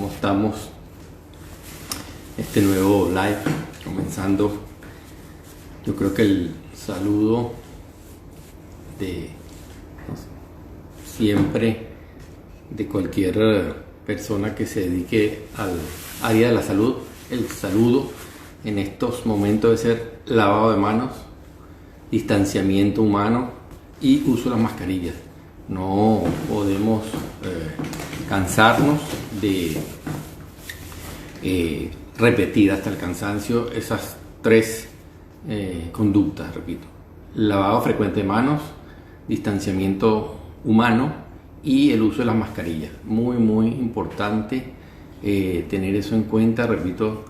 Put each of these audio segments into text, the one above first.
¿Cómo estamos? Este nuevo live comenzando. Yo creo que el saludo de siempre de cualquier persona que se dedique al área de la salud, el saludo en estos momentos debe ser lavado de manos, distanciamiento humano y uso de las mascarillas. No podemos cansarnos de repetir hasta el cansancio esas tres conductas, repito: lavado frecuente de manos, distanciamiento humano y el uso de las mascarillas. Muy importante tener eso en cuenta, repito,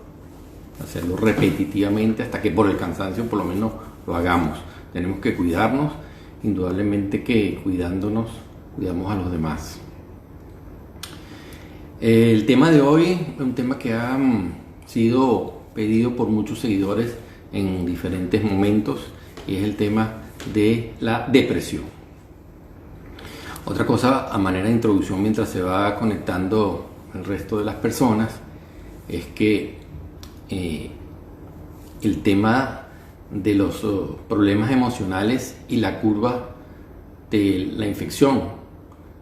hacerlo repetitivamente hasta que por el cansancio por lo menos lo hagamos. Tenemos que cuidarnos, indudablemente que cuidándonos cuidamos a los demás. El tema de hoy es un tema que ha sido pedido por muchos seguidores en diferentes momentos y es el tema de la depresión. Otra cosa a manera de introducción mientras se va conectando el resto de las personas es que el tema de los problemas emocionales y la curva de la infección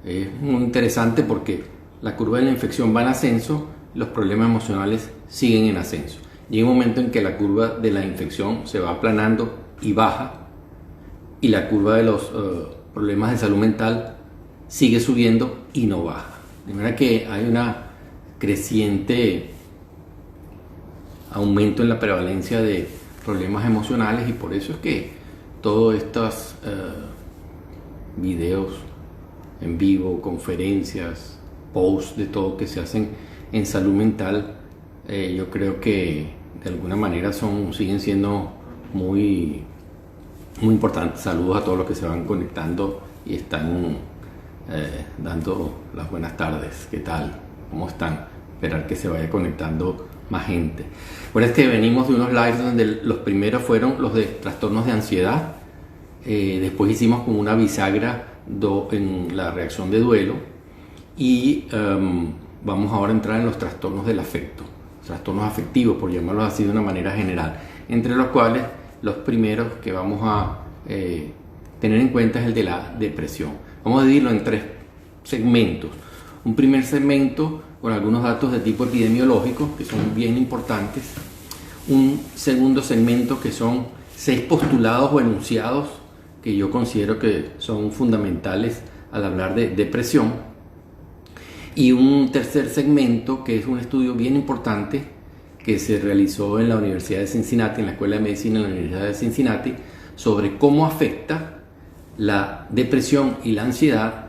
es muy interesante porque la curva de la infección va en ascenso, los problemas emocionales siguen en ascenso. Llega un momento en que la curva de la infección se va aplanando y baja, y la curva de los problemas de salud mental sigue subiendo y no baja. De manera que hay una creciente aumento en la prevalencia de problemas emocionales, y por eso es que todos estos videos en vivo, conferencias, posts, de todo que se hacen en salud mental, yo creo que de alguna manera siguen siendo muy importantes. Saludos a todos los que se van conectando y están dando las buenas tardes. ¿Qué tal? ¿Cómo están? Esperar que se vaya conectando más gente. Bueno, es que venimos de unos lives donde los primeros fueron los de trastornos de ansiedad, después hicimos como una bisagra en la reacción de duelo, y vamos ahora a entrar en los trastornos del afecto, trastornos afectivos, por llamarlos así de una manera general, entre los cuales los primeros que vamos a tener en cuenta es el de la depresión. Vamos a dividirlo en tres segmentos. Un primer segmento con algunos datos de tipo epidemiológico que son bien importantes. Un segundo segmento que son 6 postulados o enunciados que yo considero que son fundamentales al hablar de depresión. Y un tercer segmento que es un estudio bien importante que se realizó en la Universidad de Cincinnati, en la Escuela de Medicina de la Universidad de Cincinnati, sobre cómo afecta la depresión y la ansiedad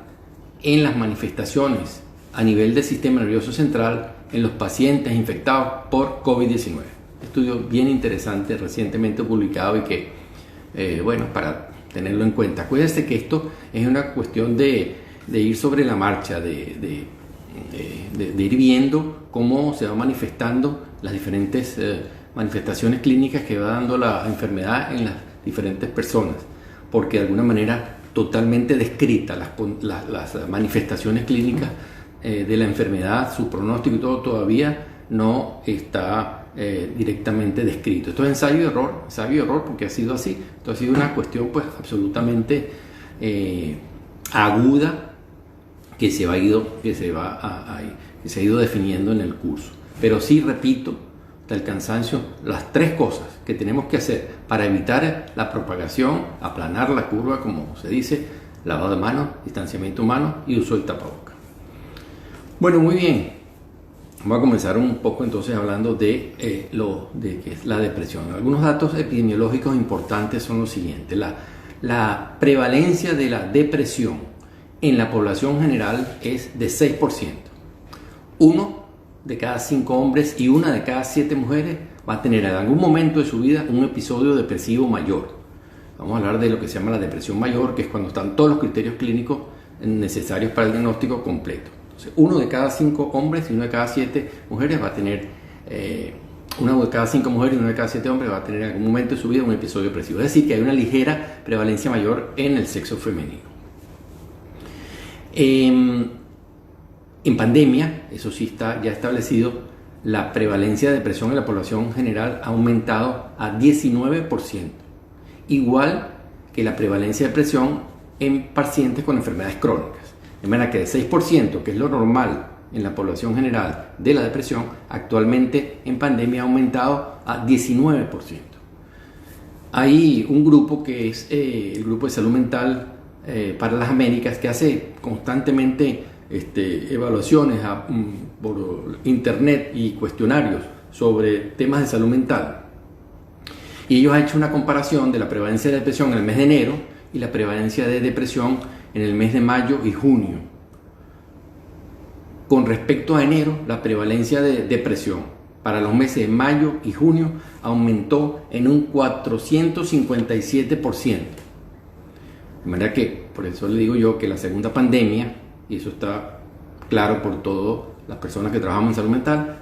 en las manifestaciones a nivel del sistema nervioso central en los pacientes infectados por COVID-19. Estudio bien interesante, recientemente publicado, y que, para tenerlo en cuenta. Acuérdense que esto es una cuestión de ir sobre la marcha, de ir viendo cómo se va manifestando las diferentes manifestaciones clínicas que va dando la enfermedad en las diferentes personas, porque de alguna manera totalmente descrita las manifestaciones clínicas de la enfermedad, su pronóstico y todo todavía no está directamente descrito. Esto es ensayo y error porque ha sido así. Esto ha sido una cuestión pues absolutamente aguda que se ha ido definiendo en el curso. Pero sí, repito, hasta el cansancio, las tres cosas que tenemos que hacer para evitar la propagación, aplanar la curva, como se dice: lavado de manos, distanciamiento humano y uso del tapabocas. Bueno, muy bien. Vamos a comenzar un poco entonces hablando de qué es la depresión. Algunos datos epidemiológicos importantes son los siguientes. La prevalencia de la depresión en la población general es de 6%. 1 de cada 5 hombres y 1 de cada 7 mujeres va a tener en algún momento de su vida un episodio depresivo mayor. Vamos a hablar de lo que se llama la depresión mayor, que es cuando están todos los criterios clínicos necesarios para el diagnóstico completo. Entonces, 1 de cada 5 hombres y 1 de cada 7 mujeres va a tener, 1 de cada 5 mujeres y 1 de cada 7 hombres va a tener en algún momento de su vida un episodio depresivo. Es decir, que hay una ligera prevalencia mayor en el sexo femenino. En pandemia, eso sí está ya establecido, la prevalencia de depresión en la población general ha aumentado a 19%, igual que la prevalencia de depresión en pacientes con enfermedades crónicas. De manera que de 6%, que es lo normal en la población general de la depresión, actualmente en pandemia ha aumentado a 19%. Hay un grupo que es el Grupo de Salud Mental para las Américas, que hace constantemente evaluaciones por internet y cuestionarios sobre temas de salud mental. Y ellos han hecho una comparación de la prevalencia de depresión en el mes de enero y la prevalencia de depresión en el mes de mayo y junio. Con respecto a enero, la prevalencia de depresión para los meses de mayo y junio aumentó en un 457%. De manera que, por eso le digo yo que la segunda pandemia, y eso está claro por todas las personas que trabajamos en salud mental,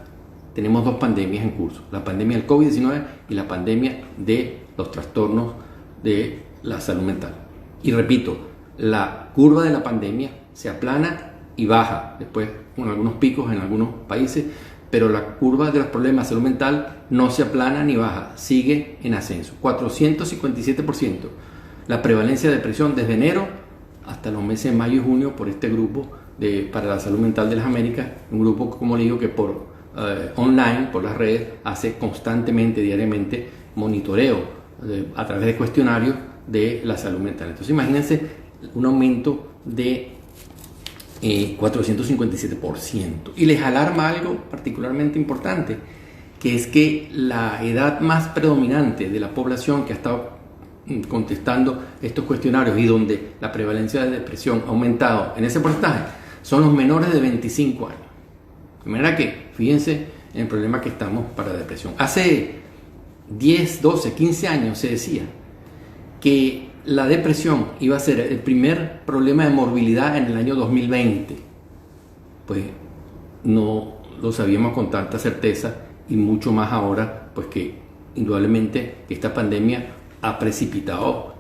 tenemos dos pandemias en curso: la pandemia del COVID-19 y la pandemia de los trastornos de la salud mental. Y repito, la curva de la pandemia se aplana y baja, después con algunos picos en algunos países, pero la curva de los problemas de salud mental no se aplana ni baja, sigue en ascenso. 457% la prevalencia de depresión desde enero hasta los meses de mayo y junio por este grupo para la salud mental de las Américas, un grupo, como le digo, que por online, por las redes, hace constantemente, diariamente, monitoreo a través de cuestionarios de la salud mental. Entonces imagínense un aumento de 457%. Y les alarma algo particularmente importante, que es que la edad más predominante de la población que ha estado contestando estos cuestionarios y donde la prevalencia de depresión ha aumentado en ese porcentaje son los menores de 25 años. De manera que, fíjense en el problema que estamos para la depresión. Hace 10, 12, 15 años se decía que la depresión iba a ser el primer problema de morbilidad en el año 2020. Pues no lo sabíamos con tanta certeza, y mucho más ahora, pues que indudablemente esta pandemia ha precipitado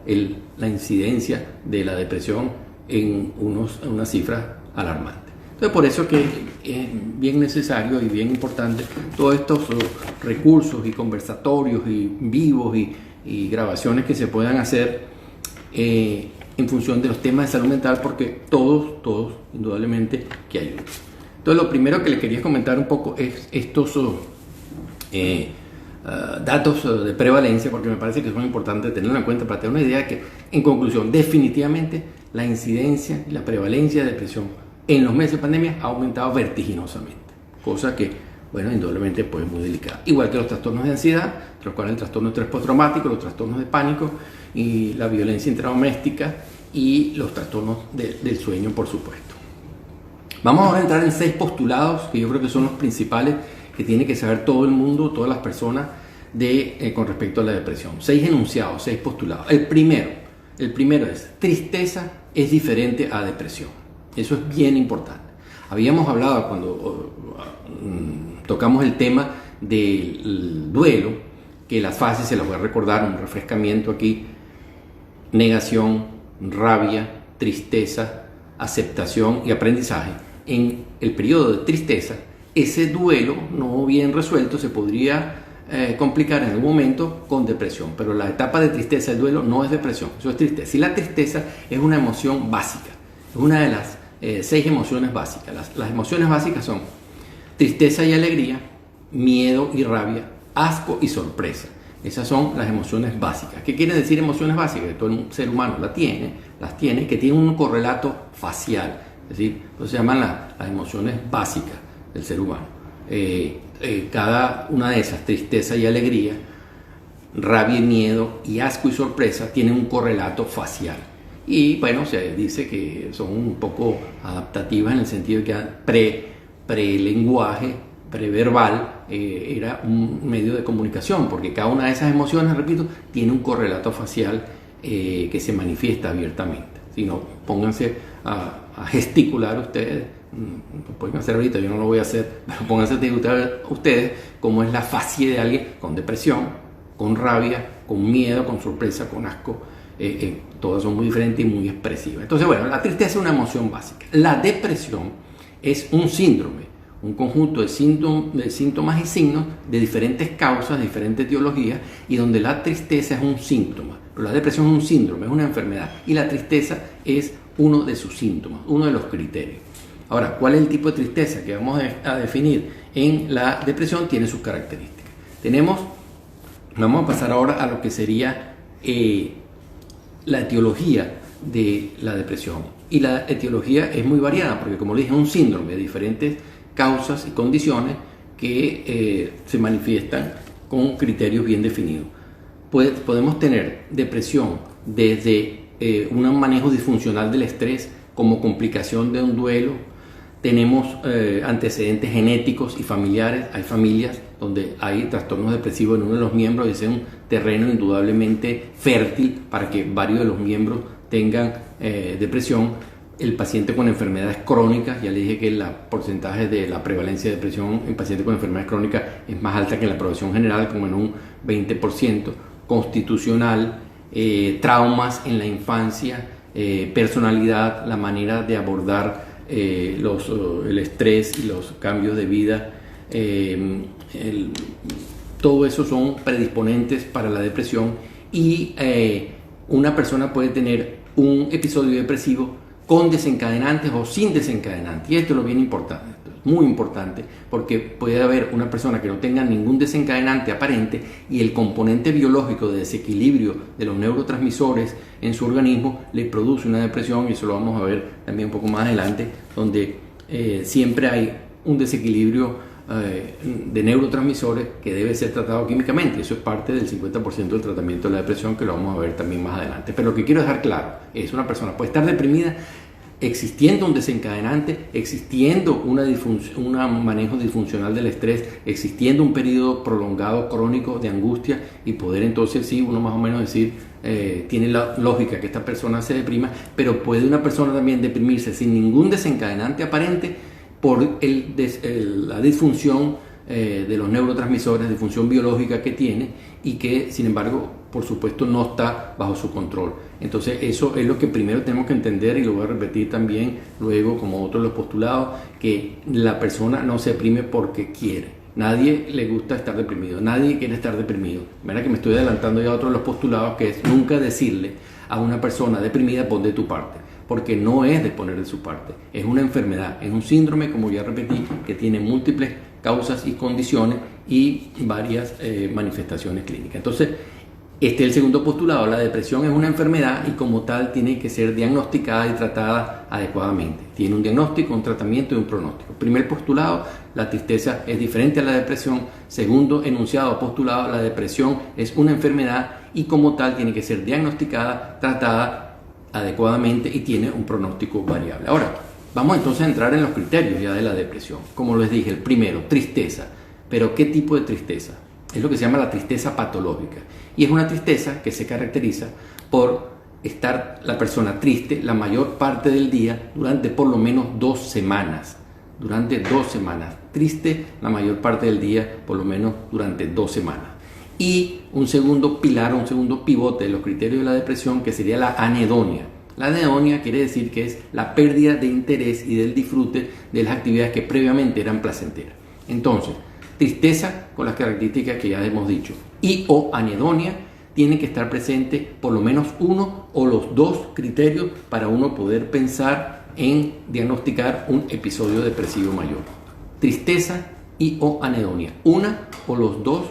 la incidencia de la depresión en unas cifras alarmantes. Entonces, por eso que es bien necesario y bien importante todos estos recursos y conversatorios y vivos y grabaciones que se puedan hacer en función de los temas de salud mental, porque todos indudablemente que ayudan. Entonces, lo primero que le quería comentar un poco es estos datos de prevalencia, porque me parece que son importantes tenerlo en cuenta para tener una idea de que, en conclusión, definitivamente la incidencia y la prevalencia de depresión en los meses de pandemia ha aumentado vertiginosamente, cosa que, bueno, indudablemente pues muy delicada. Igual que los trastornos de ansiedad, entre los cuales el trastorno de estrés postraumático, los trastornos de pánico y la violencia intradoméstica y los trastornos del sueño, por supuesto. Vamos ahora a entrar en 6 postulados que yo creo que son los principales que tiene que saber todo el mundo, todas las personas con respecto a la depresión. 6 enunciados, 6 postulados. El primero es: tristeza es diferente a depresión. Eso es bien importante. Habíamos hablado cuando tocamos el tema del duelo, que las fases se las voy a recordar, un refrescamiento aquí: negación, rabia, tristeza, aceptación y aprendizaje. En el periodo de tristeza, ese duelo no bien resuelto se podría complicar en algún momento con depresión, pero la etapa de tristeza, el duelo, no es depresión, eso es tristeza. Y la tristeza es una emoción básica, es una de las 6 emociones básicas. Las emociones básicas son tristeza y alegría, miedo y rabia, asco y sorpresa. Esas son las emociones básicas. ¿Qué quiere decir emociones básicas? Que todo un ser humano las tiene, que tienen un correlato facial. Es decir, se llaman las emociones básicas del ser humano. Cada una de esas, tristeza y alegría, rabia y miedo y asco y sorpresa, tienen un correlato facial. Y bueno, se dice que son un poco adaptativas en el sentido de que prelenguaje, preverbal, era un medio de comunicación, porque cada una de esas emociones, repito, tiene un correlato facial que se manifiesta abiertamente. Si no, pónganse a gesticular ustedes, lo pueden hacer ahorita, yo no lo voy a hacer, pero pónganse a gesticular ustedes cómo es la facie de alguien con depresión, con rabia, con miedo, con sorpresa, con asco. Todas son muy diferentes y muy expresivas. Entonces, bueno, la tristeza es una emoción básica. La depresión es un síndrome, un conjunto de síntomas y signos de diferentes causas, de diferentes etiologías, y donde la tristeza es un síntoma, pero la depresión es un síndrome, es una enfermedad, y la tristeza es uno de sus síntomas, uno de los criterios. Ahora, ¿cuál es el tipo de tristeza que vamos a definir en la depresión? Tiene sus características. Vamos a pasar ahora a lo que sería la etiología de la depresión. Y la etiología es muy variada, porque como le dije, es un síndrome de diferentes causas y condiciones que se manifiestan con criterios bien definidos. Podemos tener depresión desde un manejo disfuncional del estrés como complicación de un duelo. Tenemos antecedentes genéticos y familiares. Hay familias donde hay trastornos depresivos en uno de los miembros y ese es un terreno indudablemente fértil para que varios de los miembros tengan depresión. El paciente con enfermedades crónicas, ya le dije que el porcentaje de la prevalencia de depresión en pacientes con enfermedades crónicas es más alta que en la población general, como en un 20%. Constitucional, traumas en la infancia, personalidad, la manera de abordar el estrés y los cambios de vida, todo eso son predisponentes para la depresión, y una persona puede tener un episodio depresivo con desencadenantes o sin desencadenantes, y esto es lo bien importante, esto es muy importante, porque puede haber una persona que no tenga ningún desencadenante aparente y el componente biológico de desequilibrio de los neurotransmisores en su organismo le produce una depresión, y eso lo vamos a ver también un poco más adelante, donde siempre hay un desequilibrio de neurotransmisores que debe ser tratado químicamente. Eso es parte del 50% del tratamiento de la depresión, que lo vamos a ver también más adelante. Pero lo que quiero dejar claro es: una persona puede estar deprimida existiendo un desencadenante, existiendo un manejo disfuncional del estrés, existiendo un periodo prolongado crónico de angustia, y poder entonces sí, uno más o menos decir, tiene la lógica que esta persona se deprima. Pero puede una persona también deprimirse sin ningún desencadenante aparente por la disfunción de los neurotransmisores, disfunción biológica que tiene, y que sin embargo por supuesto no está bajo su control. Entonces eso es lo que primero tenemos que entender, y lo voy a repetir también luego como otro de los postulados, que la persona no se deprime porque quiere. Nadie le gusta estar deprimido, nadie quiere estar deprimido. Mira que me estoy adelantando ya a otro de los postulados, que es nunca decirle a una persona deprimida: pon de tu parte, porque no es de poner de su parte, es una enfermedad, es un síndrome, como ya repetí, que tiene múltiples causas y condiciones y varias manifestaciones clínicas. Entonces, este es el segundo postulado: la depresión es una enfermedad y como tal tiene que ser diagnosticada y tratada adecuadamente. Tiene un diagnóstico, un tratamiento y un pronóstico. Primer postulado: la tristeza es diferente a la depresión. Segundo enunciado o postulado: la depresión es una enfermedad y como tal tiene que ser diagnosticada, tratada adecuadamente y tiene un pronóstico variable. Ahora, vamos entonces a entrar en los criterios ya de la depresión. Como les dije, el primero, tristeza. ¿Pero qué tipo de tristeza? Es lo que se llama la tristeza patológica, y es una tristeza que se caracteriza por estar la persona triste la mayor parte del día durante por lo menos 2 semanas. Durante 2 semanas, triste la mayor parte del día por lo menos durante 2 semanas. Y un segundo pilar, un segundo pivote de los criterios de la depresión, que sería la anedonia. La anedonia quiere decir que es la pérdida de interés y del disfrute de las actividades que previamente eran placenteras. Entonces, tristeza con las características que ya hemos dicho, y o anedonia, tiene que estar presente por lo menos uno o los dos criterios para uno poder pensar en diagnosticar un episodio depresivo mayor. Tristeza y o anedonia, una o los dos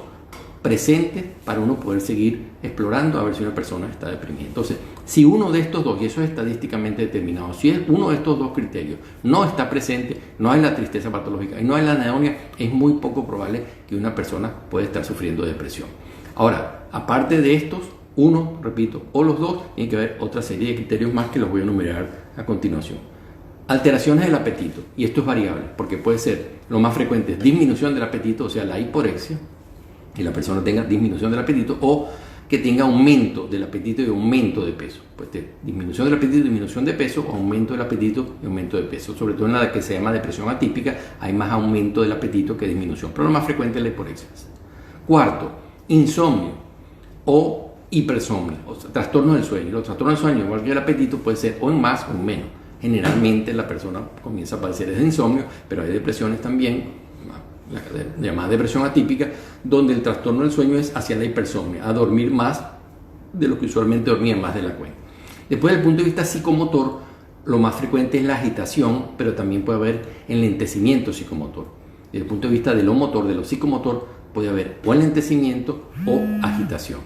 presentes para uno poder seguir explorando a ver si una persona está deprimida. Entonces, si uno de estos dos, y eso es estadísticamente determinado, si es uno de estos dos criterios no está presente, no hay la tristeza patológica y no hay la anedonia, es muy poco probable que una persona pueda estar sufriendo depresión. Ahora, aparte de estos, uno, repito, o los dos, tiene que haber otra serie de criterios más que los voy a enumerar a continuación. Alteraciones del apetito, y esto es variable, porque puede ser, lo más frecuente es disminución del apetito, o sea, la hiporexia, que la persona tenga disminución del apetito, o que tenga aumento del apetito y aumento de peso. Pues disminución del apetito, disminución de peso, o aumento del apetito y aumento de peso. Sobre todo en la que se llama depresión atípica, hay más aumento del apetito que disminución, pero lo más frecuente es la hiporexia. Cuarto, insomnio o hipersomnio, o sea, trastorno del sueño. Los trastornos del sueño, igual que el apetito, puede ser o en más o en menos. generalmente la persona comienza a padecer de insomnio, pero hay depresiones también, la llamada depresión atípica, donde el trastorno del sueño es hacia la hipersomnia, a dormir más de lo que usualmente dormía, más de la cuenta. Después, desde el punto de vista psicomotor, lo más frecuente es la agitación, pero también puede haber enlentecimiento psicomotor. Desde el punto de vista de lo motor, de lo psicomotor, puede haber o enlentecimiento o agitación.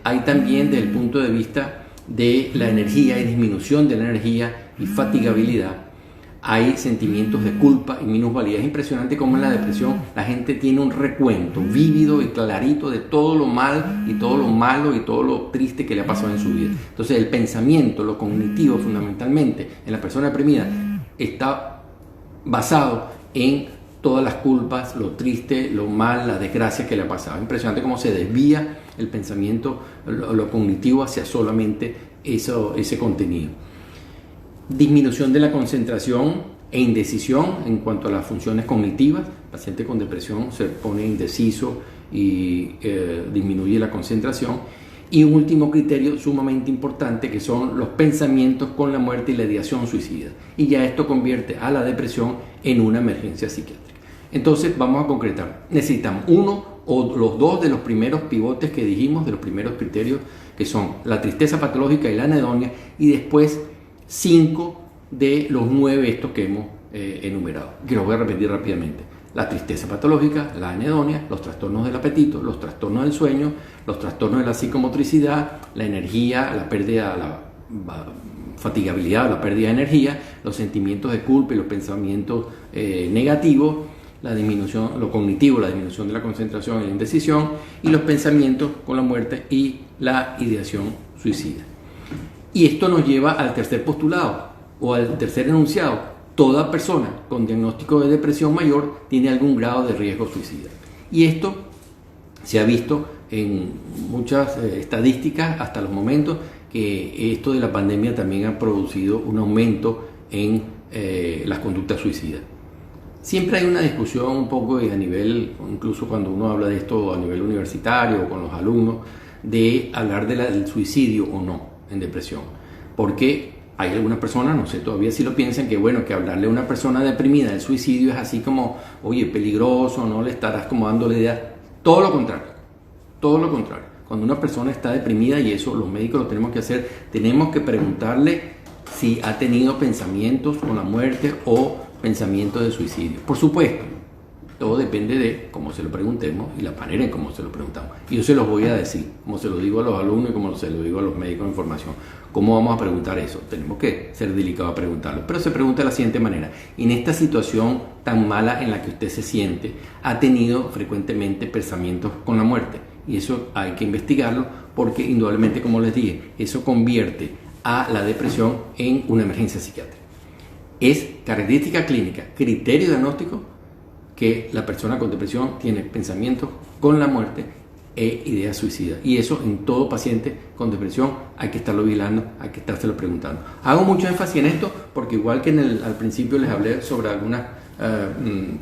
Hay también, desde el punto de vista de la energía y disminución de la energía y fatigabilidad, hay sentimientos de culpa y minusvalía. Es impresionante cómo en la depresión la gente tiene un recuento vívido y clarito de todo lo mal y todo lo malo y todo lo triste que le ha pasado en su vida. Entonces el pensamiento, lo cognitivo fundamentalmente en la persona deprimida está basado en todas las culpas, lo triste, lo mal, la desgracia que le ha pasado. Es impresionante cómo se desvía el pensamiento, lo cognitivo hacia solamente ese contenido. Disminución de la concentración e indecisión en cuanto a las funciones cognitivas. El paciente con depresión se pone indeciso y disminuye la concentración. Y un último criterio sumamente importante, que son los pensamientos con la muerte y la ideación suicida. Y ya esto convierte a la depresión en una emergencia psiquiátrica. Entonces vamos a concretar. Necesitamos uno o los dos de los primeros pivotes que dijimos, de los primeros criterios, que son la tristeza patológica y la anedonia, y después 5 de los 9 estos que hemos enumerado, que los voy a repetir rápidamente. La tristeza patológica, la anedonia, los trastornos del apetito, los trastornos del sueño, los trastornos de la psicomotricidad, la energía, la pérdida, la fatigabilidad, la pérdida de energía, los sentimientos de culpa y los pensamientos negativos, la disminución, lo cognitivo, la disminución de la concentración y la indecisión, y los pensamientos con la muerte y la ideación suicida. Y esto nos lleva al tercer postulado o al tercer enunciado. Toda persona con diagnóstico de depresión mayor tiene algún grado de riesgo suicida. Y esto se ha visto en muchas estadísticas hasta los momentos, que esto de la pandemia también ha producido un aumento en las conductas suicidas. Siempre hay una discusión un poco a nivel, incluso cuando uno habla de esto a nivel universitario o con los alumnos, de hablar del suicidio o no en depresión. Porque hay algunas personas, no sé todavía si lo piensan, que bueno, que hablarle a una persona deprimida del suicidio es así como, oye, peligroso, no le estarás como dando la idea. Todo lo contrario, todo lo contrario. Cuando una persona está deprimida, y eso los médicos lo tenemos que hacer, tenemos que preguntarle si ha tenido pensamientos con la muerte o pensamientos de suicidio. Por supuesto, todo depende de cómo se lo preguntemos y la manera en cómo se lo preguntamos. Y yo se los voy a decir, como se lo digo a los alumnos y como se lo digo a los médicos de formación. ¿Cómo vamos a preguntar eso? Tenemos que ser delicados a preguntarlo. Pero se pregunta de la siguiente manera. En esta situación tan mala en la que usted se siente, ¿ha tenido frecuentemente pensamientos con la muerte? Y eso hay que investigarlo, porque indudablemente, como les dije, eso convierte a la depresión en una emergencia psiquiátrica. Es característica clínica, criterio diagnóstico, que la persona con depresión tiene pensamientos con la muerte e ideas suicidas. Y eso en todo paciente con depresión hay que estarlo vigilando, hay que estárselo preguntando. Hago mucho énfasis en esto porque, igual que al principio les hablé sobre algunas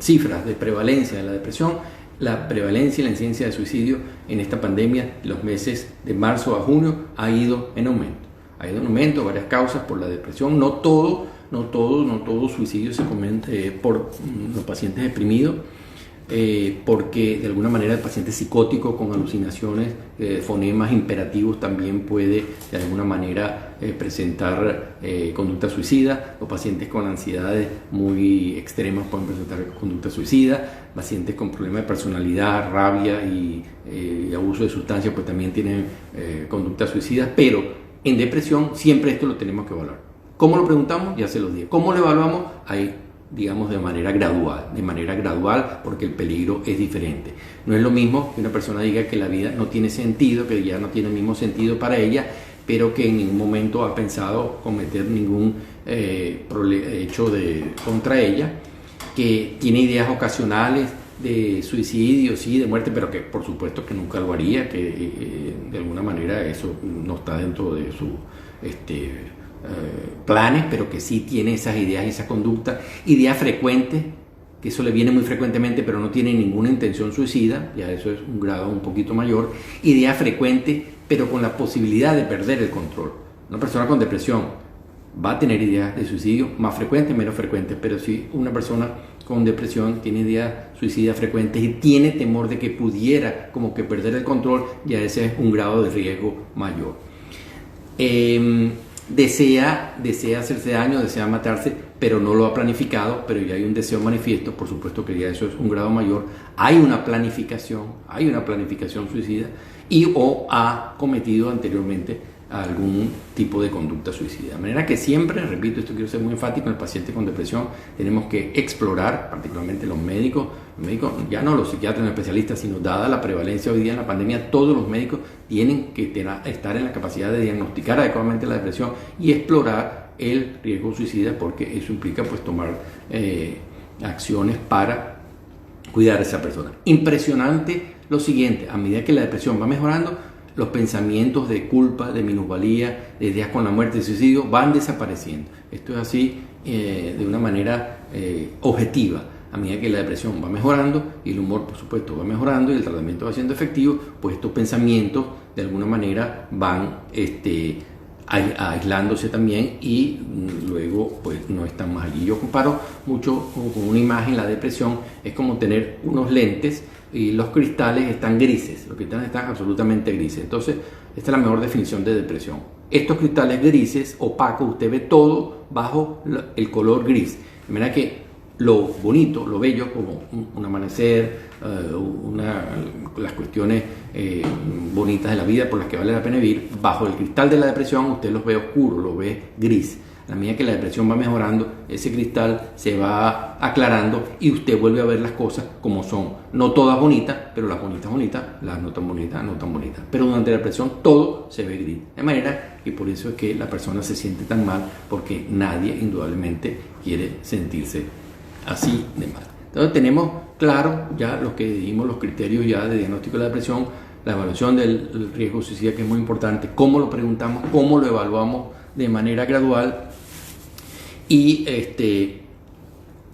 cifras de prevalencia de la depresión, la prevalencia y la incidencia de suicidio en esta pandemia, en los meses de marzo a junio, ha ido en aumento. Ha ido en aumento, varias causas por la depresión. No todo suicidio se comete por los pacientes deprimidos, porque de alguna manera el paciente psicótico con alucinaciones, fonemas imperativos, también puede de alguna manera presentar conducta suicida. Los pacientes con ansiedades muy extremas pueden presentar conducta suicida. Pacientes con problemas de personalidad, rabia y abuso de sustancias pues también tienen conductas suicidas. Pero en depresión siempre esto lo tenemos que evaluar. ¿Cómo lo preguntamos? Ya se los dije. ¿Cómo lo evaluamos? Ahí, digamos, de manera gradual, porque el peligro es diferente. No es lo mismo que una persona diga que la vida no tiene sentido, que ya no tiene el mismo sentido para ella, pero que en ningún momento ha pensado cometer ningún hecho contra ella, que tiene ideas ocasionales de suicidio, sí, de muerte, pero que por supuesto que nunca lo haría, que de alguna manera eso no está dentro de su planes, pero que sí tiene esas ideas y esa conducta. Ideas frecuentes, que eso le viene muy frecuentemente, pero no tiene ninguna intención suicida, ya eso es un grado un poquito mayor. Ideas frecuentes, pero con la posibilidad de perder el control. Una persona con depresión va a tener ideas de suicidio más frecuentes, menos frecuentes, pero si una persona con depresión tiene ideas suicidas frecuentes y tiene temor de que pudiera como que perder el control, ya ese es un grado de riesgo mayor. Desea hacerse daño, desea matarse, pero no lo ha planificado, pero ya hay un deseo manifiesto, por supuesto que ya eso es un grado mayor. Hay una planificación suicida y o ha cometido anteriormente algún tipo de conducta suicida. De manera que siempre, repito, esto quiero ser muy enfático, en el paciente con depresión tenemos que explorar, particularmente los médicos, ya no los psiquiatras, los especialistas, sino dada la prevalencia hoy día en la pandemia, todos los médicos tienen que estar en la capacidad de diagnosticar adecuadamente la depresión y explorar el riesgo suicida, porque eso implica pues tomar acciones para cuidar a esa persona. Impresionante lo siguiente: a medida que la depresión va mejorando, los pensamientos de culpa, de minusvalía, de ideas con la muerte, de suicidio van desapareciendo. Esto es así de una manera objetiva. A medida que la depresión va mejorando y el humor, por supuesto, va mejorando y el tratamiento va siendo efectivo, pues estos pensamientos de alguna manera van aislándose también y luego pues no están más allí. Yo comparo mucho con una imagen: la depresión es como tener unos lentes y los cristales están grises, los cristales están absolutamente grises. Entonces, esta es la mejor definición de depresión. Estos cristales grises, opacos, usted ve todo bajo el color gris. De manera que lo bonito, lo bello, como un amanecer, las cuestiones bonitas de la vida por las que vale la pena vivir, bajo el cristal de la depresión usted los ve oscuros, los ve gris. A la medida que la depresión va mejorando, ese cristal se va aclarando y usted vuelve a ver las cosas como son. No todas bonitas, pero las bonitas, las no tan bonitas, no tan bonitas. Pero durante la depresión todo se ve gris. De manera que por eso es que la persona se siente tan mal, porque nadie indudablemente quiere sentirse así de mal. Entonces tenemos claro ya los que dijimos, los criterios ya de diagnóstico de la depresión, la evaluación del riesgo suicida, que es muy importante, cómo lo preguntamos, cómo lo evaluamos de manera gradual. Y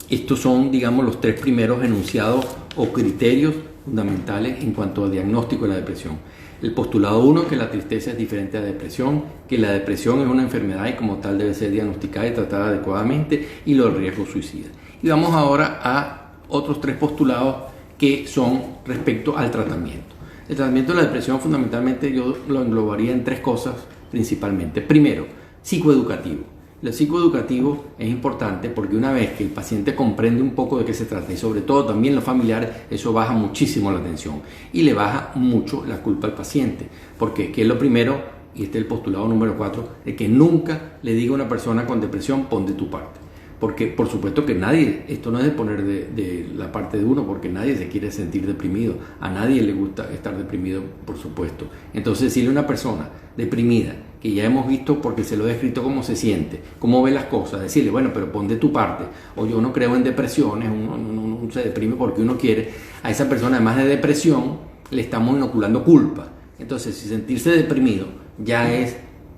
estos son, digamos, los tres primeros enunciados o criterios fundamentales en cuanto al diagnóstico de la depresión. El postulado 1, que la tristeza es diferente a la depresión, que la depresión es una enfermedad y como tal debe ser diagnosticada y tratada adecuadamente, y los riesgos suicidas. Y vamos ahora a otros tres postulados que son respecto al tratamiento. El tratamiento de la depresión fundamentalmente yo lo englobaría en tres cosas principalmente. Primero, psicoeducativo. Lo psicoeducativo es importante porque una vez que el paciente comprende un poco de qué se trata y sobre todo también los familiares, eso baja muchísimo la tensión y le baja mucho la culpa al paciente. Porque, ¿qué es lo primero? Y este es el postulado número 4, de que nunca le diga a una persona con depresión: pon de tu parte. Porque por supuesto que nadie, esto no es de poner de la parte de uno, porque nadie se quiere sentir deprimido, a nadie le gusta estar deprimido, por supuesto. Entonces, decirle a una persona deprimida, que ya hemos visto porque se lo he descrito cómo se siente, cómo ve las cosas, decirle: bueno, pero pon de tu parte, o yo no creo en depresiones, uno se deprime porque uno quiere, a esa persona además de depresión le estamos inoculando culpa. Entonces, si sentirse deprimido ya es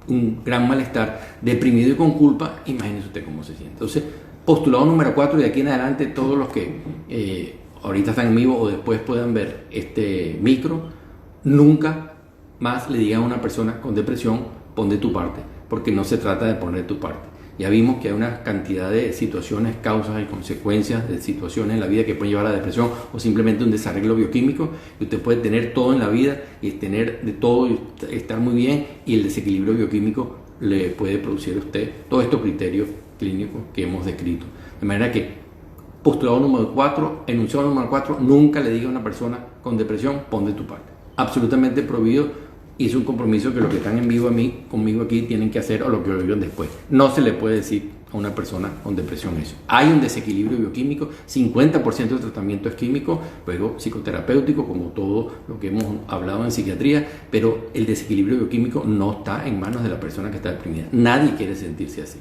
un gran malestar, deprimido y con culpa, imagínese usted cómo se siente. Entonces, postulado número 4, y de aquí en adelante todos los que ahorita están en vivo o después puedan ver este micro, nunca más le digan a una persona con depresión: pon de tu parte, porque no se trata de poner tu parte. Ya vimos que hay una cantidad de situaciones, causas y consecuencias de situaciones en la vida que pueden llevar a la depresión, o simplemente un desarreglo bioquímico, y usted puede tener todo en la vida y tener de todo y estar muy bien, y el desequilibrio bioquímico le puede producir a usted todos estos criterios clínicos que hemos descrito. De manera que postulado número 4, enunciado número 4, nunca le diga a una persona con depresión: pon de tu parte. Absolutamente prohibido. Y es un compromiso que los que están en vivo conmigo aquí tienen que hacer, o lo que lo oigan después. No se le puede decir a una persona con depresión eso. Hay un desequilibrio bioquímico, 50% del tratamiento es químico, luego psicoterapéutico, como todo lo que hemos hablado en psiquiatría, pero el desequilibrio bioquímico no está en manos de la persona que está deprimida. Nadie quiere sentirse así.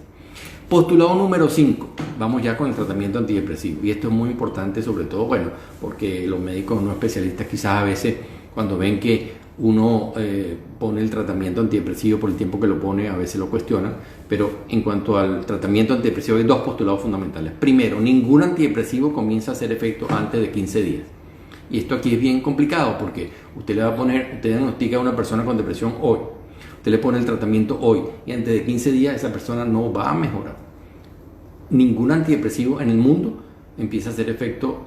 Postulado número 5, vamos ya con el tratamiento antidepresivo. Y esto es muy importante, sobre todo, bueno, porque los médicos no especialistas quizás a veces, cuando ven que uno pone el tratamiento antidepresivo por el tiempo que lo pone, a veces lo cuestionan, pero en cuanto al tratamiamiento antidepresivo hay dos postulados fundamentales. Primero, ningún antidepresivo comienza a hacer efecto antes de 15 días. Y esto aquí es bien complicado porque usted le va a poner, usted diagnostica a una persona con depresión hoy Usted le pone el tratamiento hoy y antes de 15 días esa persona no va a mejorar. Ningún antidepresivo en el mundo empieza a hacer efectivo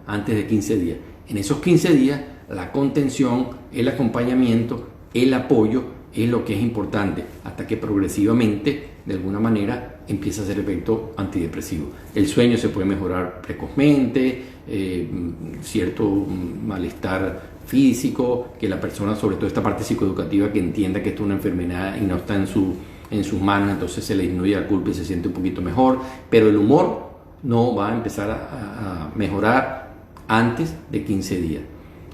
antes de 15 días. En esos 15 días, la contención, el acompañamiento, el apoyo es lo que es importante, hasta que progresivamente, de alguna manera, empieza a hacer efecto antidepresivo. El sueño se puede mejorar precozmente, cierto malestar físico, que la persona, sobre todo esta parte psicoeducativa, que entienda que esto es una enfermedad y no está en sus manos, entonces se le disminuye la culpa y se siente un poquito mejor, pero el humor no va a empezar a mejorar antes de 15 días.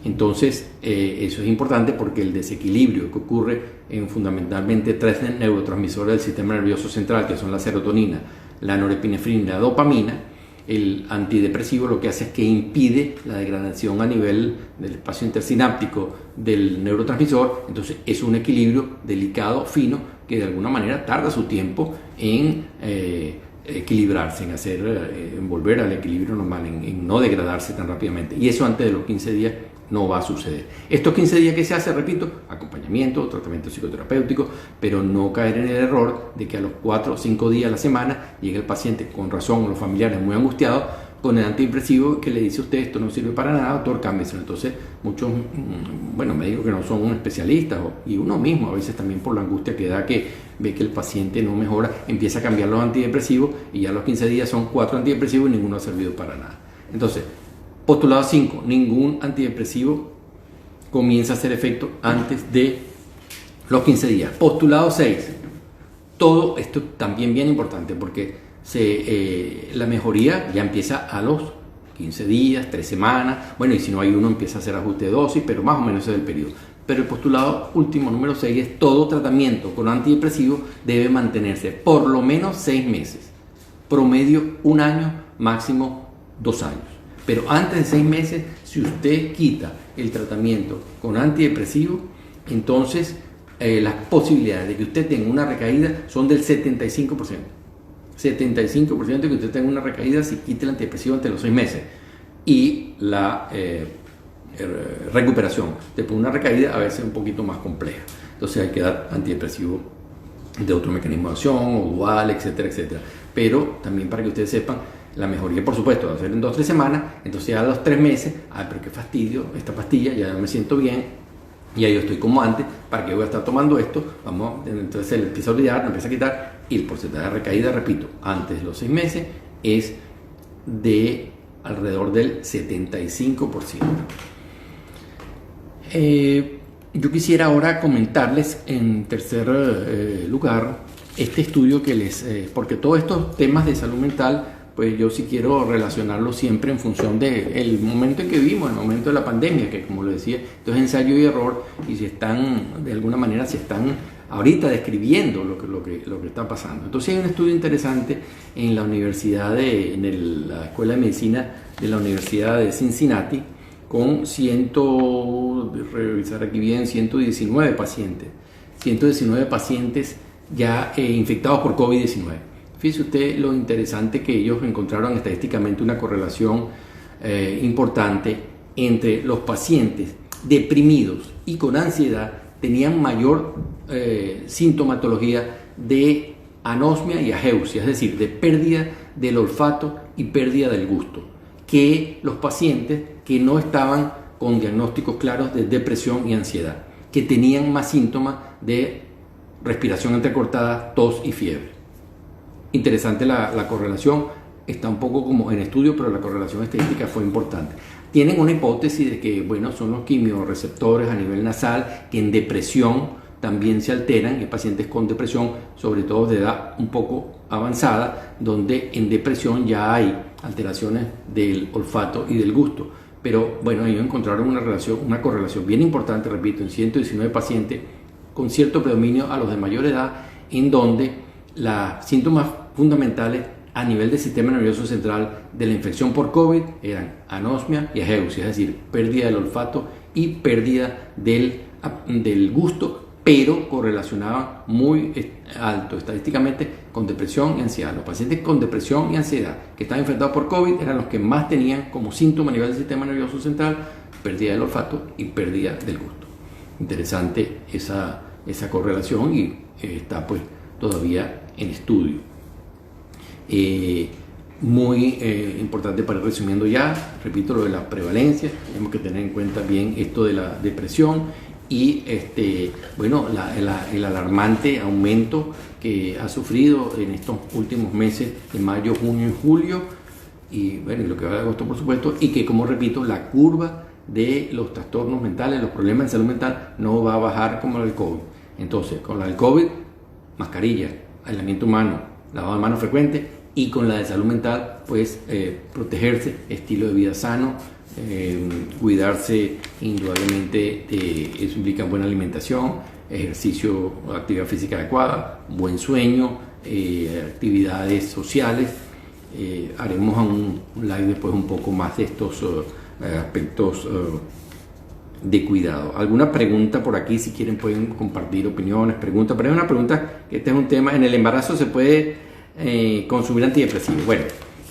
Entonces, eso es importante porque el desequilibrio que ocurre en fundamentalmente 3 neurotransmisores del sistema nervioso central, que son la serotonina, la norepinefrina y la dopamina, el antidepresivo lo que hace es que impide la degradación a nivel del espacio intersináptico del neurotransmisor. Entonces, es un equilibrio delicado, fino, que de alguna manera tarda su tiempo en equilibrarse, en volver al equilibrio normal, en no degradarse tan rápidamente. Y eso antes de los 15 días no va a suceder. Estos 15 días que se hace, repito, acompañamiento, tratamiento psicoterapéutico, pero no caer en el error de que a los 4 o 5 días a la semana llegue el paciente con razón, los familiares muy angustiados, con el antidepresivo que le dice a usted esto no sirve para nada, doctor, cámbiese. Entonces muchos médicos que no son especialistas y uno mismo a veces también por la angustia que da, que ve que el paciente no mejora, empieza a cambiar los antidepresivos y ya a los 15 días son 4 antidepresivos y ninguno ha servido para nada. Entonces, postulado 5, ningún antidepresivo comienza a hacer efecto antes de los 15 días. Postulado 6, todo esto también bien importante porque la mejoría ya empieza a los 15 días, 3 semanas, bueno, y si no hay uno empieza a hacer ajuste de dosis, pero más o menos ese es el periodo. Pero el postulado último, número 6, es todo tratamiento con antidepresivo debe mantenerse por lo menos 6 meses, promedio 1 año, máximo 2 años. Pero antes de 6 meses, si usted quita el tratamiento con antidepresivo, entonces las posibilidades de que usted tenga una recaída son del 75%. 75% de que usted tenga una recaída si quita el antidepresivo antes de los 6 meses. Y la recuperación después de una recaída a veces es un poquito más compleja. Entonces hay que dar antidepresivo de otro mecanismo de acción, o dual, etcétera, etcétera. Pero también para que ustedes sepan, la mejoría, por supuesto, va a ser en 2 o 3 semanas, entonces ya a los 3 meses, pero qué fastidio, esta pastilla, ya me siento bien, ya yo estoy como antes, ¿para qué voy a estar tomando esto? Entonces se le empieza a olvidar, lo empieza a quitar, y el porcentaje de recaída, repito, antes de los 6 meses, es de alrededor del 75%. Yo quisiera ahora comentarles en tercer lugar este estudio porque todos estos temas de salud mental, pues yo sí quiero relacionarlo siempre en función del momento en que vivimos, el momento de la pandemia, que como lo decía, entonces ensayo y error, y de alguna manera se están ahorita describiendo lo que está pasando. Entonces hay un estudio interesante en la universidad en la Escuela de Medicina de la Universidad de Cincinnati, con 119 pacientes. 119 pacientes ya infectados por COVID-19. Fíjese usted lo interesante que ellos encontraron estadísticamente una correlación importante entre los pacientes deprimidos y con ansiedad tenían mayor sintomatología de anosmia y ageusia, es decir, de pérdida del olfato y pérdida del gusto, que los pacientes que no estaban con diagnósticos claros de depresión y ansiedad, que tenían más síntomas de respiración entrecortada, tos y fiebre. Interesante la correlación, está un poco como en estudio, pero la correlación estadística fue importante. Tienen una hipótesis de que, bueno, son los quimiorreceptores a nivel nasal que en depresión también se alteran, en pacientes con depresión, sobre todo de edad un poco avanzada, donde en depresión ya hay alteraciones del olfato y del gusto. Pero bueno, ellos encontraron una correlación bien importante, repito, en 119 pacientes con cierto predominio a los de mayor edad, en donde los síntomas fundamentales a nivel del sistema nervioso central de la infección por COVID eran anosmia y ageusia, es decir, pérdida del olfato y pérdida del gusto, pero correlacionaban muy alto estadísticamente con depresión y ansiedad. Los pacientes con depresión y ansiedad que estaban infectados por COVID eran los que más tenían como síntoma a nivel del sistema nervioso central pérdida del olfato y pérdida del gusto. interesante esa correlación y está pues todavía en estudio. Muy importante para ir resumiendo ya, repito, lo de la prevalencia, tenemos que tener en cuenta bien esto de la depresión y bueno, el alarmante aumento que ha sufrido en estos últimos meses de mayo, junio y julio, y bueno, y lo que va de agosto por supuesto, y que, como repito, la curva de los trastornos mentales, los problemas de salud mental no va a bajar como la del COVID. Entonces, con la del COVID, mascarilla, aislamiento humano, lavado de manos frecuente, y con la de salud mental, pues protegerse, estilo de vida sano, cuidarse indudablemente, eso implica buena alimentación, ejercicio, actividad física adecuada, buen sueño, actividades sociales. Haremos un live después un poco más de estos aspectos de cuidado. ¿Alguna pregunta por aquí? Si quieren pueden compartir opiniones, preguntas, pero hay una pregunta que este es un tema, ¿en el embarazo se puede consumir antidepresivos? Bueno,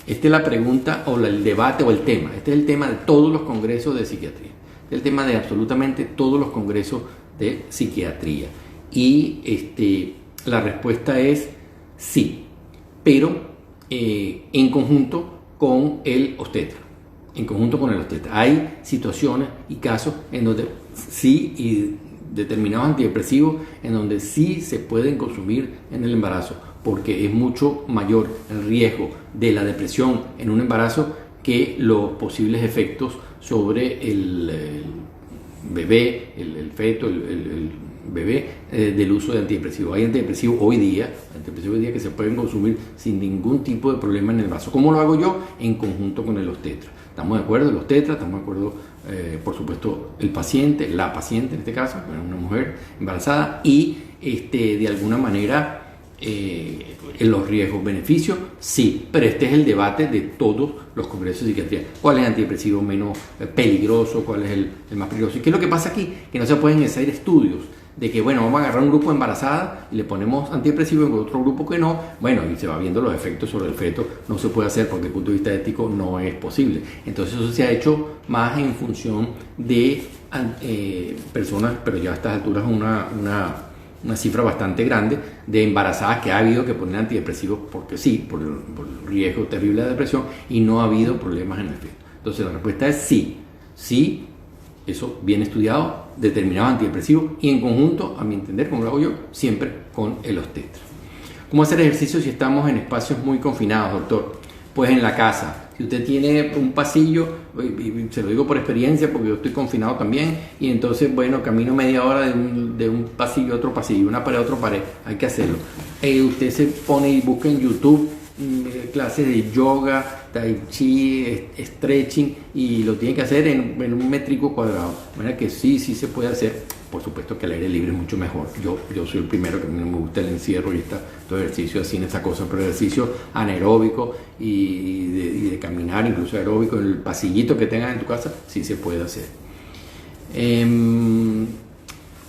esta es la pregunta o el debate o el tema. Este es el tema de todos los congresos de psiquiatría. Este es el tema de absolutamente todos los congresos de psiquiatría. Y la respuesta es sí, pero en conjunto con el obstetra. En conjunto con el obstetra. Hay situaciones y casos en donde sí, y determinados antidepresivos en donde sí se pueden consumir en el embarazo, porque es mucho mayor el riesgo de la depresión en un embarazo que los posibles efectos sobre el bebé, el feto, el bebé, del uso de antidepresivos. Hay antidepresivos hoy día que se pueden consumir sin ningún tipo de problema en el embarazo. ¿Cómo lo hago yo? En conjunto con el obstetra. ¿Estamos de acuerdo? El obstetra, estamos de acuerdo, por supuesto, el paciente, la paciente en este caso, una mujer embarazada, y de alguna manera los riesgos, beneficios, sí, pero este es el debate de todos los congresos de psiquiatría. ¿Cuál es el antidepresivo menos peligroso? ¿Cuál es el más peligroso? ¿Y qué es lo que pasa aquí? Que no se pueden hacer estudios de que, bueno, vamos a agarrar un grupo embarazada y le ponemos antidepresivo en otro grupo que no, bueno, y se va viendo los efectos sobre el feto. No se puede hacer porque desde el punto de vista ético no es posible. Entonces eso se ha hecho más en función de personas, pero ya a estas alturas una cifra bastante grande de embarazadas que ha habido que poner antidepresivos porque sí, por el riesgo terrible de depresión, y no ha habido problemas en el feto. Entonces la respuesta es sí, sí, eso bien estudiado, determinados antidepresivos, y en conjunto, a mi entender, como lo hago yo, siempre con el obstetra. ¿Cómo hacer ejercicio si estamos en espacios muy confinados, doctor? Pues en la casa. Si usted tiene un pasillo, y se lo digo por experiencia porque yo estoy confinado también, y entonces, bueno, camino media hora de un pasillo a otro pasillo, una pared a otra pared, hay que hacerlo. Usted se pone y busca en YouTube clases de yoga, tai chi, stretching, y lo tiene que hacer en un métrico cuadrado. De manera que sí se puede hacer. Por supuesto que al aire libre es mucho mejor. Yo soy el primero que a mí no me gusta el encierro y todo ejercicio así en esa cosa, pero ejercicio anaeróbico y de caminar, incluso aeróbico, en el pasillito que tengas en tu casa, sí se puede hacer.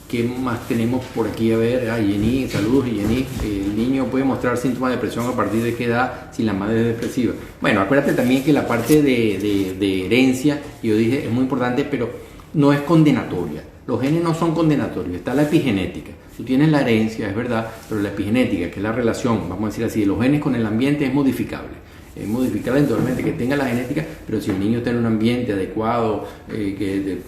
¿Qué más tenemos por aquí? A ver, Jenny, saludos Jenny. El niño puede mostrar síntomas de depresión a partir de qué edad si la madre es depresiva. Bueno, acuérdate también que la parte de herencia, yo dije, es muy importante, pero no es condenatoria. Los genes no son condenatorios, está la epigenética. Tú tienes la herencia, es verdad, pero la epigenética, que es la relación, vamos a decir así, de los genes con el ambiente, es modificable. Es modificable indudablemente que tenga la genética, pero si el niño está en un ambiente adecuado,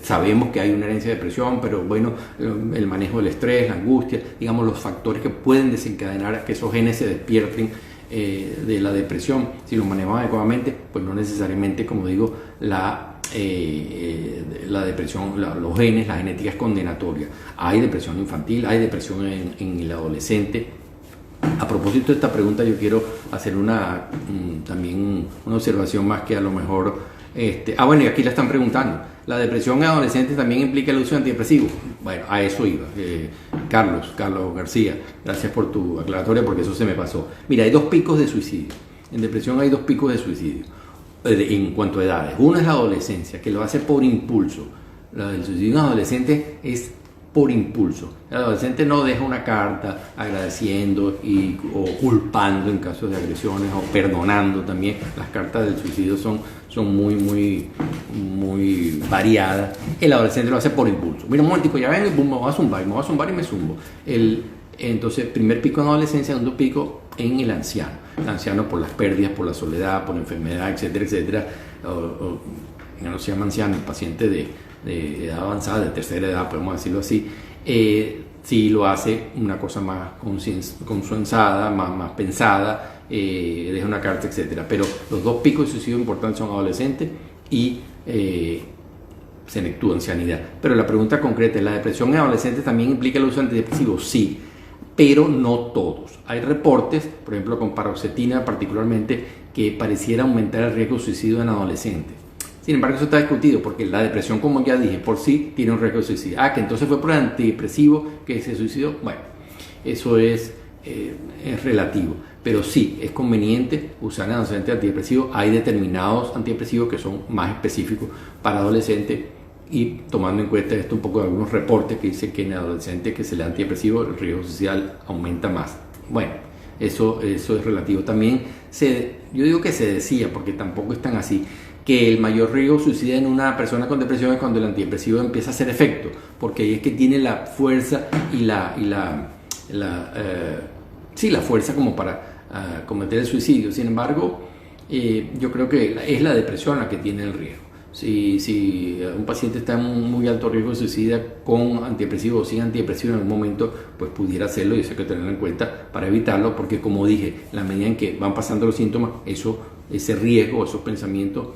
sabemos que hay una herencia de depresión, pero bueno, el manejo del estrés, la angustia, digamos los factores que pueden desencadenar a que esos genes se despierten de la depresión, si los manejamos adecuadamente, pues no necesariamente, como digo, la depresión, los genes, la genética es condenatoria. Hay depresión infantil, hay depresión en el adolescente. A propósito de esta pregunta, yo quiero hacer también una observación más que a lo mejor... bueno, y aquí la están preguntando. ¿La depresión en adolescentes también implica el uso de antidepresivos? Bueno, a eso iba. Carlos García, gracias por tu aclaratoria porque eso se me pasó. Mira, hay dos picos de suicidio. En depresión hay dos picos de suicidio en cuanto a edades. Uno es la adolescencia, que lo hace por impulso. El suicidio en adolescentes es por impulso. El adolescente no deja una carta agradeciendo o culpando en casos de agresiones, o perdonando también. Las cartas del suicidio son muy muy variada. El adolescente lo hace por impulso. Mira, un momentico, ya ven, me voy a zumbar y me zumbo. Entonces, primer pico en adolescencia, segundo pico en el anciano. El anciano por las pérdidas, por la soledad, por la enfermedad, etcétera, etcétera. Ya no se llama anciano, el paciente de edad avanzada, de tercera edad, podemos decirlo así. Sí lo hace una cosa más consensuada, más pensada, deja una carta, etcétera. Pero los dos picos de suicidio importantes son adolescentes y senectud, ancianidad. Pero la pregunta concreta es, ¿la depresión en adolescentes también implica el uso de antidepresivos? Sí, pero no todos. Hay reportes, por ejemplo con paroxetina particularmente, que pareciera aumentar el riesgo de suicidio en adolescentes. Sin embargo, eso está discutido porque la depresión, como ya dije, por sí tiene un riesgo de suicidio. Que entonces fue por el antidepresivo que se suicidó. Bueno, eso es relativo. Pero sí, es conveniente usar en adolescentes antidepresivos. Hay determinados antidepresivos que son más específicos para adolescentes y tomando en cuenta esto un poco de algunos reportes que dicen que en adolescentes que se le da antidepresivo el riesgo social aumenta más. Bueno, eso es relativo. También yo digo que se decía, porque tampoco es tan así, que el mayor riesgo suicida en una persona con depresión es cuando el antidepresivo empieza a hacer efecto, porque ahí es que tiene la fuerza y la fuerza como para cometer el suicidio. Sin embargo, yo creo que es la depresión la que tiene el riesgo. Si un paciente está en muy alto riesgo de suicida con antidepresivo o sin antidepresivo en algún momento, pues pudiera hacerlo y eso hay que tenerlo en cuenta para evitarlo, porque como dije, la medida en que van pasando los síntomas, ese riesgo, esos pensamientos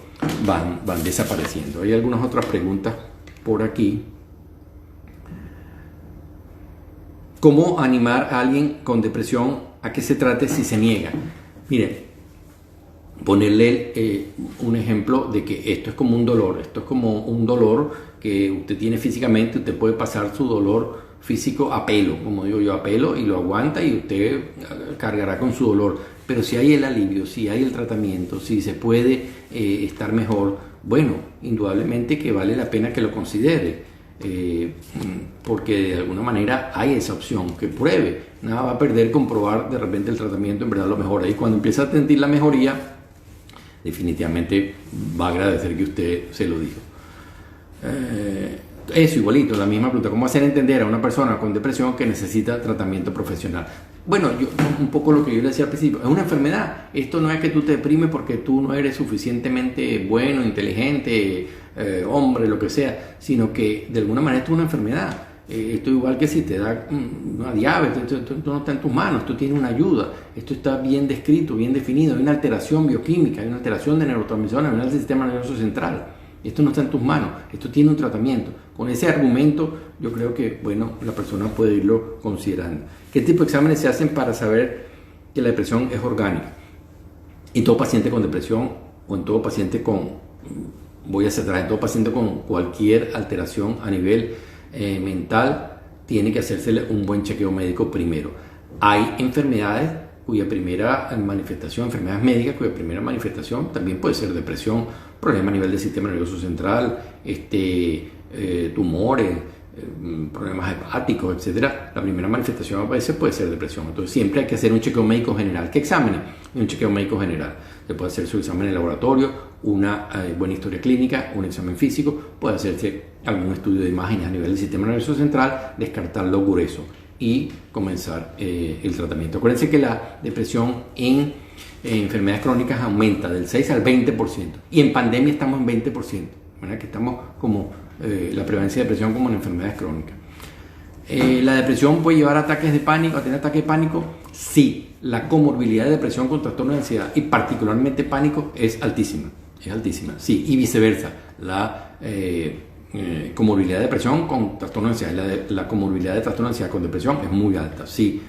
van desapareciendo. Hay algunas otras preguntas por aquí. ¿Cómo animar a alguien con depresión a que se trate si se niega? Mire, ponerle un ejemplo de que esto es como un dolor que usted tiene físicamente. Usted puede pasar su dolor físico a pelo, como digo yo, a pelo, y lo aguanta y usted cargará con su dolor. Pero si hay el alivio, si hay el tratamiento, si se puede estar mejor, bueno, indudablemente que vale la pena que lo considere, porque de alguna manera hay esa opción, que pruebe. Nada va a perder comprobar de repente el tratamiento en verdad lo mejora, y cuando empieza a sentir la mejoría, definitivamente va a agradecer que usted se lo dijo. Eso igualito, la misma pregunta: ¿cómo hacer entender a una persona con depresión que necesita tratamiento profesional? Bueno, un poco lo que yo le decía al principio, es una enfermedad. Esto no es que tú te deprimes porque tú no eres suficientemente bueno, inteligente, hombre, lo que sea, sino que de alguna manera esto es una enfermedad. Esto igual que si te da una diabetes, esto no está en tus manos, esto tiene una ayuda, esto está bien descrito, bien definido, hay una alteración bioquímica, hay una alteración de neurotransmisores a nivel del sistema nervioso central. Esto no está en tus manos, esto tiene un tratamiento. Con ese argumento yo creo que, bueno, la persona puede irlo considerando. ¿Qué tipo de exámenes se hacen para saber que la depresión es orgánica? En todo paciente con depresión o en todo paciente en todo paciente con cualquier alteración a nivel mental, tiene que hacérsele un buen chequeo médico primero. Hay enfermedades cuya primera manifestación, enfermedades médicas cuya primera manifestación también puede ser depresión, problema a nivel del sistema nervioso central, tumores, problemas hepáticos, etcétera. La primera manifestación a veces puede ser depresión. Entonces siempre hay que hacer un chequeo médico general. ¿Qué exámenes? Un chequeo médico general. Se puede hacer su examen en laboratorio, una buena historia clínica, un examen físico, puede hacerse algún estudio de imágenes a nivel del sistema nervioso central, descartar lo grueso y comenzar el tratamiento. Acuérdense que la depresión en enfermedades crónicas aumenta del 6 al 20%, y en pandemia estamos en 20%, ¿verdad? Que estamos como la prevalencia de depresión como en enfermedades crónicas. ¿La depresión puede llevar a ataques de pánico, a tener ataques de pánico? Sí, la comorbilidad de depresión con trastorno de ansiedad y particularmente pánico es altísima, sí, y viceversa. La comorbilidad de depresión con trastorno de ansiedad, la comorbilidad de trastorno de ansiedad con depresión es muy alta, sí,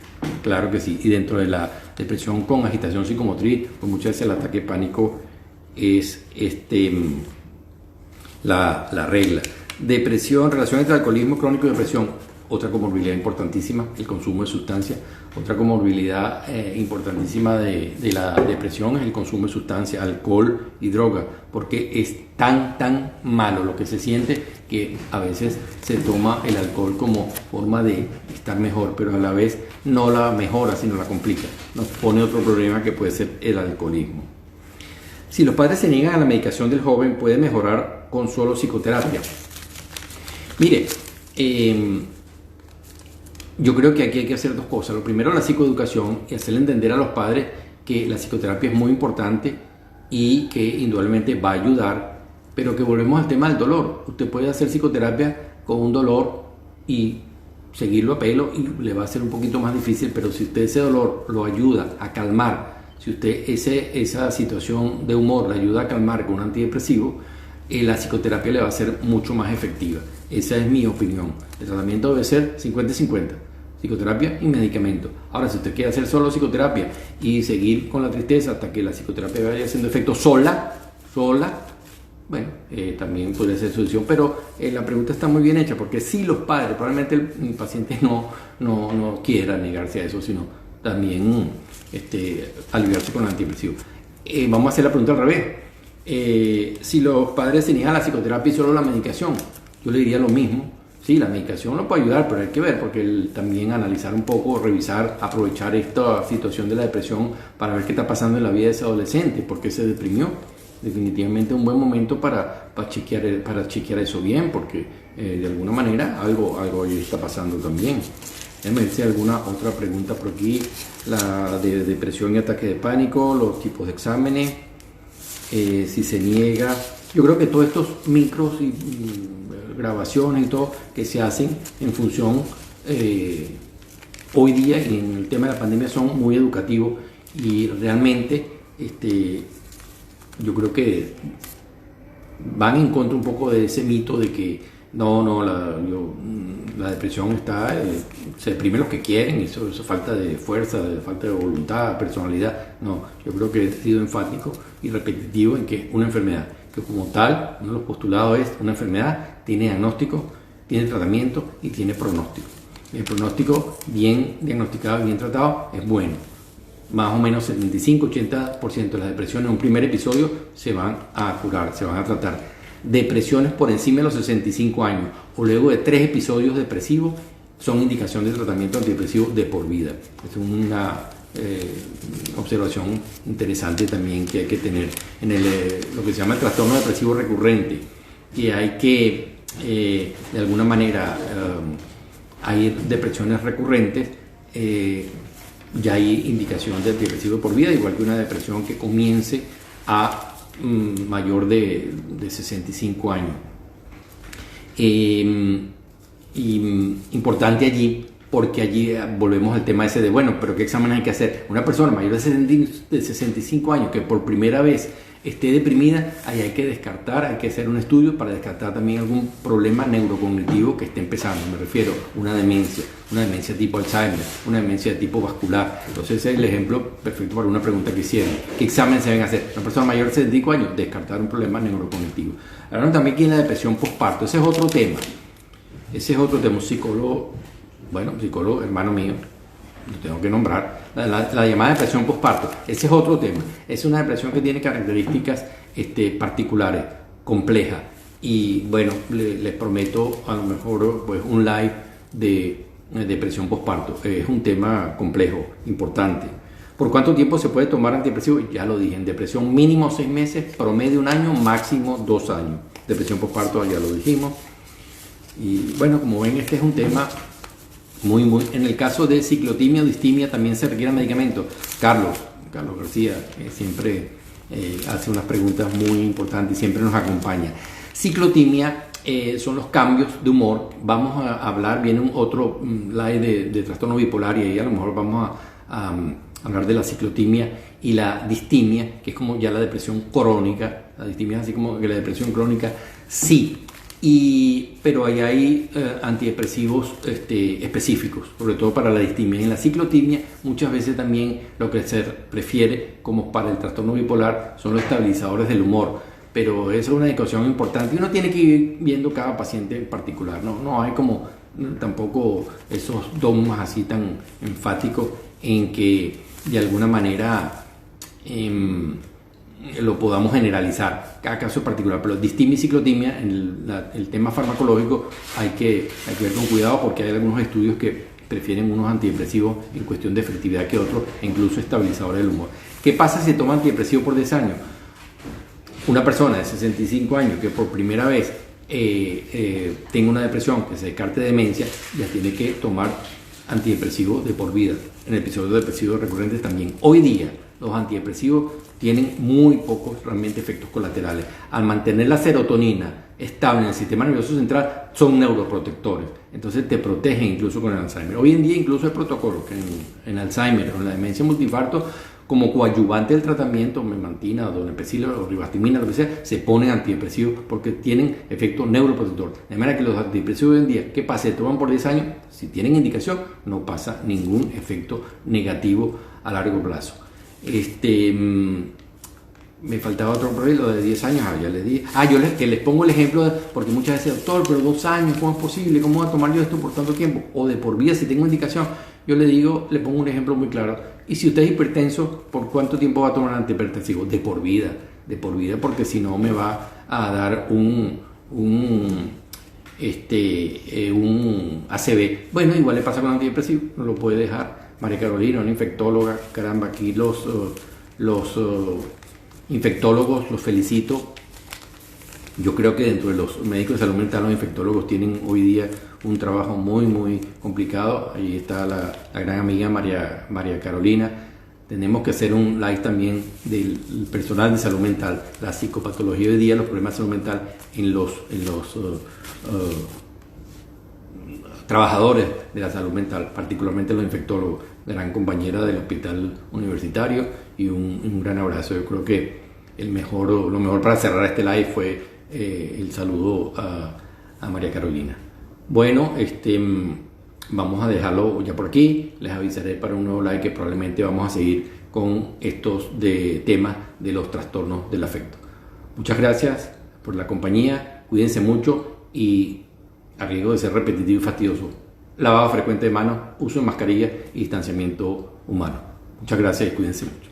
claro que sí. Y dentro de la depresión con agitación psicomotriz, pues muchas veces el ataque de pánico es la regla. Depresión, relación entre alcoholismo crónico y depresión, otra comorbilidad importantísima, el consumo de sustancias. Otra comorbilidad importantísima de la depresión es el consumo de sustancias, alcohol y droga, porque es tan malo lo que se siente que a veces se toma el alcohol como forma de estar mejor, pero a la vez no la mejora, sino la complica. Nos pone otro problema que puede ser el alcoholismo. Si los padres se niegan a la medicación del joven, ¿puede mejorar con solo psicoterapia. Mire, yo creo que aquí hay que hacer dos cosas. Lo primero, la psicoeducación y hacerle entender a los padres que la psicoterapia es muy importante y que indudablemente va a ayudar, pero que volvemos al tema del dolor. Usted puede hacer psicoterapia con un dolor y seguirlo a pelo y le va a ser un poquito más difícil, pero si usted ese dolor lo ayuda a calmar, si usted esa situación de humor le ayuda a calmar con un antidepresivo, la psicoterapia le va a ser mucho más efectiva. Esa es mi opinión. El tratamiento debe ser 50-50, psicoterapia y medicamento. Ahora, si usted quiere hacer solo psicoterapia y seguir con la tristeza hasta que la psicoterapia vaya haciendo efecto sola, bueno, también puede ser solución, pero la pregunta está muy bien hecha, porque si los padres, probablemente el paciente no quiera negarse a eso, sino también aliviarse con el antidepresivo. Vamos a hacer la pregunta al revés. Si los padres se niegan a la psicoterapia y solo la medicación, yo le diría lo mismo. Sí, la medicación lo puede ayudar, pero hay que ver, porque también analizar un poco, revisar, aprovechar esta situación de la depresión para ver qué está pasando en la vida de ese adolescente, por qué se deprimió. Definitivamente un buen momento para chequear eso bien, porque de alguna manera algo ahí está pasando también. Déjame ver si hay alguna otra pregunta por aquí. La de depresión y ataque de pánico, los tipos de exámenes, si se niega. Yo creo que todos estos micros y grabaciones y todo que se hacen en función hoy día y en el tema de la pandemia son muy educativos y realmente yo creo que van en contra un poco de ese mito de que la depresión se deprime los que quieren, y eso falta de fuerza, falta de voluntad, personalidad. No, yo creo que he sido enfático y repetitivo en que es una enfermedad, que como tal, uno de los postulados es una enfermedad, tiene diagnóstico, tiene tratamiento y tiene pronóstico. El pronóstico bien diagnosticado, bien tratado, es bueno. Más o menos 75-80% de las depresiones en un primer episodio se van a curar, se van a tratar. Depresiones por encima de los 65 años o luego de 3 episodios depresivos son indicación de tratamiento antidepresivo de por vida. Es una observación interesante también que hay que tener en lo que se llama el trastorno depresivo recurrente, que hay que de alguna manera hay depresiones recurrentes, ya hay indicación de antidepresivo por vida, igual que una depresión que comience a mayor de 65 años. Importante allí, porque allí volvemos al tema ese de, bueno, pero ¿qué examen hay que hacer? Una persona mayor de 65 años que por primera vez esté deprimida, ahí hay que descartar, hay que hacer un estudio para descartar también algún problema neurocognitivo que esté empezando. Me refiero a una demencia tipo Alzheimer, una demencia de tipo vascular. Entonces ese es el ejemplo perfecto para una pregunta que hicieron. ¿Qué examen se deben hacer? Una persona mayor de 65 años, descartar un problema neurocognitivo. Ahora también aquí en la depresión postparto, ese es otro tema. Un psicólogo, hermano mío, lo tengo que nombrar, la llamada depresión postparto. Ese es otro tema. Es una depresión que tiene características particulares, complejas. Y bueno, les prometo a lo mejor pues, un live de depresión postparto. Es un tema complejo, importante. ¿Por cuánto tiempo se puede tomar antidepresivo? Ya lo dije, en depresión mínimo 6 meses, promedio 1 año, máximo 2 años. Depresión postparto ya lo dijimos. Y bueno, como ven, este es un tema muy. En el caso de ciclotimia o distimia también se requiere medicamento. Carlos García siempre hace unas preguntas muy importantes y siempre nos acompaña. Ciclotimia son los cambios de humor. Vamos a hablar, viene un otro live de trastorno bipolar y ahí a lo mejor vamos a hablar de la ciclotimia y la distimia, que es como ya la depresión crónica. La distimia es así como que la depresión crónica, sí. Pero ahí hay antidepresivos específicos, sobre todo para la distimia. En la ciclotimia muchas veces también lo que se prefiere, como para el trastorno bipolar, son los estabilizadores del humor. Pero esa es una discusión importante y uno tiene que ir viendo cada paciente en particular. No hay como tampoco esos dogmas así tan enfáticos en que de alguna manera lo podamos generalizar, cada caso en particular, pero distimia y ciclotimia, en el tema farmacológico hay que ver con cuidado porque hay algunos estudios que prefieren unos antidepresivos en cuestión de efectividad que otros, e incluso estabilizadores del humor. ¿Qué pasa si toma antidepresivo por 10 años? Una persona de 65 años que por primera vez tenga una depresión, que se descarte demencia, ya tiene que tomar antidepresivos de por vida. En episodios depresivos recurrentes también. Hoy día los antidepresivos tienen muy pocos realmente efectos colaterales. Al mantener la serotonina estable en el sistema nervioso central, son neuroprotectores. Entonces te protegen incluso con el Alzheimer. Hoy en día incluso hay protocolos que en Alzheimer o en la demencia multiinfarto, como coadyuvante del tratamiento, memantina, donepezil o ribastimina, lo que sea, se ponen antidepresivos porque tienen efecto neuroprotector. De manera que los antidepresivos hoy en día, ¿qué pasa? Se toman por 10 años, si tienen indicación, no pasa ningún efecto negativo a largo plazo. Me faltaba otro problema, lo de 10 años, ya les dije. Que les pongo el ejemplo, porque muchas veces, doctor, pero 2 años, ¿cómo es posible? ¿Cómo voy a tomar yo esto por tanto tiempo? O de por vida, si tengo indicación. Yo le pongo un ejemplo muy claro. Y si usted es hipertenso, ¿por cuánto tiempo va a tomar antihipertensivo? De por vida, porque si no me va a dar un ACV. Bueno, igual le pasa con antidepresivo, no lo puede dejar. María Carolina, una infectóloga, caramba, aquí los infectólogos los felicito. Yo creo que dentro de los médicos de salud mental, los infectólogos tienen hoy día un trabajo muy, muy complicado. Ahí está la gran amiga María Carolina. Tenemos que hacer un live también del personal de salud mental, la psicopatología hoy día, los problemas de salud mental en los trabajadores de la salud mental, particularmente los infectólogos, gran compañera del hospital universitario, y un gran abrazo. Yo creo que lo mejor para cerrar este live fue el saludo a María Carolina. Bueno, vamos a dejarlo ya por aquí. Les avisaré para un nuevo live que probablemente vamos a seguir con estos temas de los trastornos del afecto. Muchas gracias por la compañía. Cuídense mucho y, a riesgo de ser repetitivo y fastidioso, lavado frecuente de manos, uso de mascarilla y distanciamiento humano. Muchas gracias y cuídense mucho.